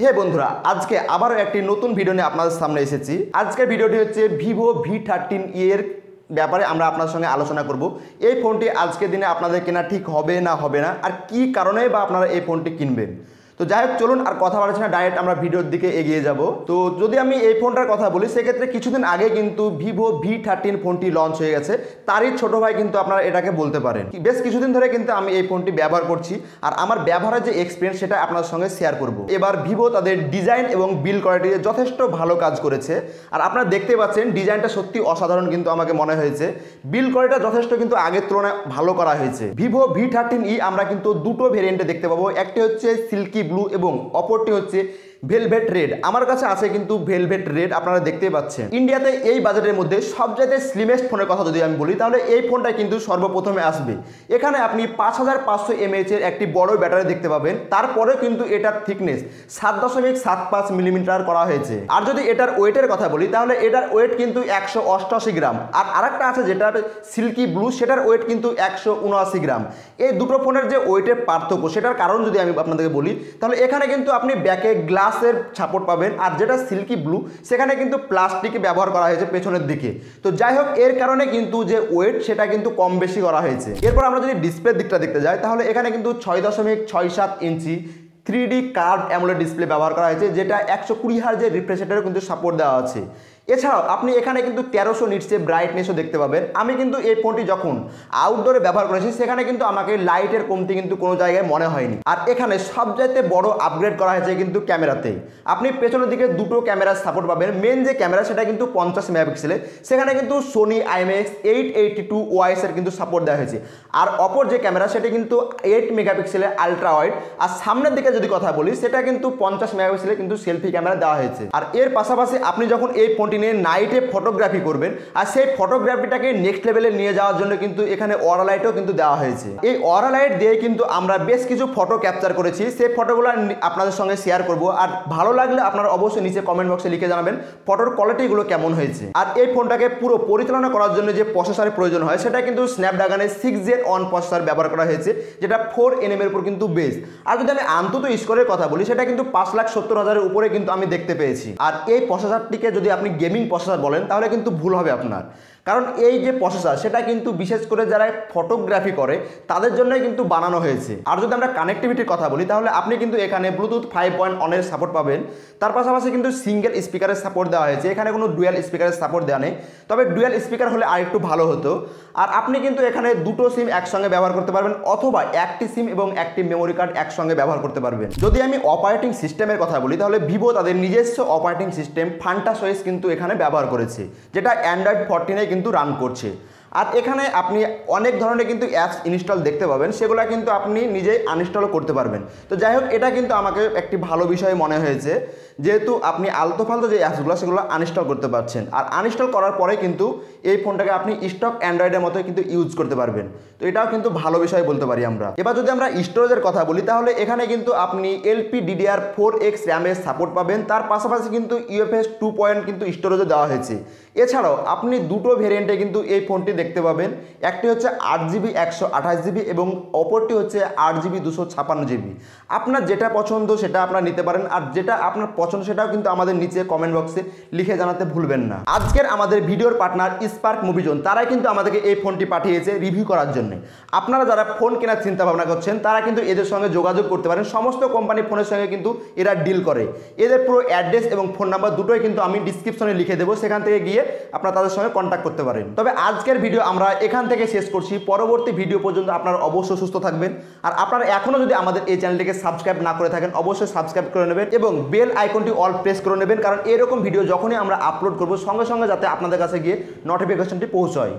হে বন্ধুরা, আজকে আবারও একটি নতুন ভিডিও নিয়ে আপনাদের সামনে এসেছি। আজকের ভিডিওটি হচ্ছে ভিভো V13e এর ব্যাপারে আমরা আপনার সঙ্গে আলোচনা করব। এই ফোনটি আজকের দিনে আপনাদের কেনা ঠিক হবে না আর কি কারণে বা আপনারা এই ফোনটি কিনবেন। তো যাই হোক, চলুন আর কথা বলছি না, ডাইরেক্ট আমরা ভিডিওর দিকে এগিয়ে যাব। তো যদি আমি এই ফোনটার কথা বলি, সেক্ষেত্রে কিছুদিন আগে কিন্তু ভিভো V13 ফোনটি লঞ্চ হয়ে গেছে। তারই ছোট ভাই কিন্তু আপনারা এটাকে বলতে পারেন। বেশ কিছুদিন ধরে কিন্তু আমি এই ফোনটি ব্যবহার করছি, আর আমার ব্যবহারের যে এক্সপিরিয়েন্স সেটা আপনার সঙ্গে শেয়ার করব। এবার ভিভো তাদের ডিজাইন এবং বিল্ড কোয়ালিটি যথেষ্ট ভালো কাজ করেছে, আর আপনারা দেখতে পাচ্ছেন ডিজাইনটা সত্যি অসাধারণ কিন্তু আমাকে মনে হয়েছে। বিল্ড কোয়ালিটিটা যথেষ্ট কিন্তু আগের তুলনায় ভালো করা হয়েছে। ভিভো V13e আমরা কিন্তু দুটো ভেরিয়েন্টে দেখতে পাবো, একটি হচ্ছে সিল্কি ব্লু এবং অপরটি হচ্ছে ভেলভেট রেড। আমার কাছে আছে কিন্তু ভেলভেট রেড, আপনারা দেখতে পাচ্ছেন। ইন্ডিয়াতে এই বাজেটের মধ্যে সবচেয়ে স্লিমেস্ট ফোনের কথা যদি আমি বলি, তাহলে এই ফোনটা কিন্তু সর্বপ্রথমে আসবে। এখানে আপনি 5500 mAh এর একটি বড় ব্যাটারি দেখতে পাবেন। তারপরে কিন্তু এটার থিকনেস 7.75 মিলিমিটার করা হয়েছে। আর যদি এটার ওয়েটের কথা বলি, তাহলে এটার ওয়েট কিন্তু 188 গ্রাম। আর আরেকটা আছে যেটা সিল্কি ব্লু, সেটার ওয়েট কিন্তু 179 গ্রাম। এই দুটো ফোনের যে ওয়েটের পার্থক্য, সেটার কারণ যদি আমি আপনাদেরকে বলি, তাহলে এখানে কিন্তু আপনি ব্যাকে গ্লাসের সাপোর্ট পাবেন, আর যেটা সিল্কি ব্লু সেখানে কিন্তু প্লাস্টিক ব্যবহার করা হয়েছে পেছনের দিকে। তো যাই হোক, এর কারণে কিন্তু যে ওয়েট সেটা কিন্তু কম বেশি করা হয়েছে। এরপর আমরা যদি ডিসপ্লের দিকটা দেখতে যাই, তাহলে এখানে কিন্তু 6.67 ইঞ্চি 3D কার্ভ অ্যামোলেড ডিসপ্লে ব্যবহার করা হয়েছে, যেটা 120 হার্জের রিফ্রেশ রেটেরও কিন্তু সাপোর্ট দেওয়া আছে। এছাড়াও আপনি এখানে কিন্তু 1300 নিটসের ব্রাইটনেসও দেখতে পাবেন। আমি কিন্তু এই ফোনটি যখন আউটডোরে ব্যবহার করেছি, সেখানে কিন্তু আমাকে লাইটের কমতি কিন্তু কোনো জায়গায় মনে হয়নি। আর এখানে সবচাইতে বড় আপগ্রেড করা হয়েছে কিন্তু ক্যামেরাতে। আপনি পেছনের দিকে দুটো ক্যামেরার সাপোর্ট পাবেন। মেন যে ক্যামেরা সেটা কিন্তু 50 মেগাপিক্সেলের, সেখানে কিন্তু সোনি IMX882 এর কিন্তু সাপোর্ট দেওয়া হয়েছে। আর অপর যে ক্যামেরা সেটা কিন্তু 8 মেগাপিক্সেলের আলট্রা ওয়াইড। আর সামনের দিকে যদি কথা বলি, সেটা কিন্তু 50 মেগাপিক্সেলের কিন্তু সেলফি ক্যামেরা দেওয়া হয়েছে। আর এর পাশাপাশি আপনি যখন এই ফোনটি নিয়ে নাইটে ফটোগ্রাফি করবেন, আর সেই ফটোগ্রাফিটাকে নেক্সট লেভেলে নিয়ে যাওয়ার জন্য কিন্তু এখানে অরা লাইটও কিন্তু দেওয়া হয়েছে। এই অরা লাইট দিয়ে কিন্তু আমরা বেশ কিছু ফটো ক্যাপচার করেছি, সেই ফটোগুলো আপনাদের সঙ্গে শেয়ার করব। আর ভালো লাগলে আপনারা অবশ্যই নিচে কমেন্ট বক্সে লিখে জানাবেন ফটোর কোয়ালিটিগুলো কেমন হয়েছে। আর এই ফোনটাকে পুরো পরিচালনা করার জন্য যে প্রসেসরের প্রয়োজন হয়, সেটা কিন্তু স্ন্যাপড্রাগনের 6Gen 1 প্রসেসর ব্যবহার করা হয়েছে, যেটা 4nm এর উপর কিন্তু বেস। আর যদি আমি আন্তত স্কোরের কথা বলি, সেটা কিন্তু 5,70,000-এর উপরে কিন্তু আমি দেখতে পেয়েছি। আর এই প্রসেসরটিকে যদি আপনি গেমিং প্রসেসর বলেন, তাহলে কিন্তু ভুল হবে আপনার। কারণ এই যে প্রসেসর, সেটা কিন্তু বিশেষ করে যারা ফটোগ্রাফি করে তাদের জন্যই কিন্তু বানানো হয়েছে। আর যদি আমরা কানেক্টিভিটির কথা বলি, তাহলে আপনি কিন্তু এখানে ব্লুটুথ 5.1 এর সাপোর্ট পাবেন। তার পাশাপাশি কিন্তু সিঙ্গেল স্পিকারের সাপোর্ট দেওয়া হয়েছে, এখানে কোনো ডুয়াল স্পিকারের সাপোর্ট দেওয়া নেই। তবে ডুয়াল স্পিকার হলে আরেকটু ভালো হতো। আর আপনি কিন্তু এখানে দুটো সিম একসঙ্গে ব্যবহার করতে পারবেন, অথবা একটি সিম এবং একটি মেমোরি কার্ড একসঙ্গে ব্যবহার করতে পারবেন। যদি আমি অপারেটিং সিস্টেমের কথা বলি, তাহলে ভিভো তাদের নিজস্ব অপারেটিং সিস্টেম ফান্টাসওয়েস কিন্তু এখানে ব্যবহার করেছে, যেটা অ্যান্ড্রয়েড 14 কিন্তু রান করছে। আর এখানে আপনি অনেক ধরনের কিন্তু অ্যাপস ইনস্টল দেখতে পাবেন, সেগুলো কিন্তু আপনি নিজেই আনইনস্টলও করতে পারবেন। তো যাই হোক, এটা কিন্তু আমাকে একটি ভালো বিষয় মনে হয়েছে, যেহেতু আপনি আলতো ফালতো যে অ্যাপসগুলো সেগুলো আনইনস্টল করতে পারছেন। আর আনইনস্টল করার পরে কিন্তু এই ফোনটাকে আপনি স্টক অ্যান্ড্রয়েডের মতো কিন্তু ইউজ করতে পারবেন। তো এটাও কিন্তু ভালো বিষয় বলতে পারি আমরা। এবার যদি আমরা স্টোরেজের কথা বলি, তাহলে এখানে কিন্তু আপনি LPDDR4X র্যামের সাপোর্ট পাবেন। তার পাশাপাশি কিন্তু UFS 2 কিন্তু স্টোরেজও দেওয়া হয়েছে। এছাড়াও আপনি দুটো ভেরিয়েন্টে কিন্তু এই ফোনটি দেখতে পাবেন। একটি হচ্ছে 8GB 128GB এবং অপরটি হচ্ছে 8GB 256GB। আপনার যেটা পছন্দ সেটা আপনারা নিতে পারেন, আর যেটা আপনার পছন্দ সেটাও কিন্তু আমাদের নিচে কমেন্ট বক্সে লিখে জানাতে ভুলবেন না। আজকের আমাদের ভিডিওর পার্টনার স্পার্ক মুভি জোন, তারাই কিন্তু আমাদেরকে এই ফোনটি পাঠিয়েছে রিভিউ করার জন্য। আপনারা যারা ফোন কেনার চিন্তা ভাবনা করছেন, তারা কিন্তু এদের সঙ্গে যোগাযোগ করতে পারেন। সমস্ত কোম্পানির ফোনের সঙ্গে কিন্তু এরা ডিল করে। এদের পুরো অ্যাড্রেস এবং ফোন নাম্বার দুটোই কিন্তু আমি ডিসক্রিপশনে লিখে দেবো, সেখান থেকে গিয়ে আপনারা তাদের সঙ্গে কন্ট্যাক্ট করতে পারেন। তবে আজকের ভিডিও আমরা এখান থেকে শেষ করছি। পরবর্তী ভিডিও পর্যন্ত আপনারা অবশ্যই সুস্থ থাকবেন। আর আপনারা এখনও যদি আমাদের এই চ্যানেলটিকে সাবস্ক্রাইব না করে থাকেন, অবশ্যই সাবস্ক্রাইব করে নেবেন এবং বেল আইকনটি অল প্রেস করে নেবেন, কারণ এরকম ভিডিও যখনই আমরা আপলোড করব, সঙ্গে সঙ্গে যাতে আপনাদের কাছে গিয়ে নোটিফিকেশনটি পৌঁছায়।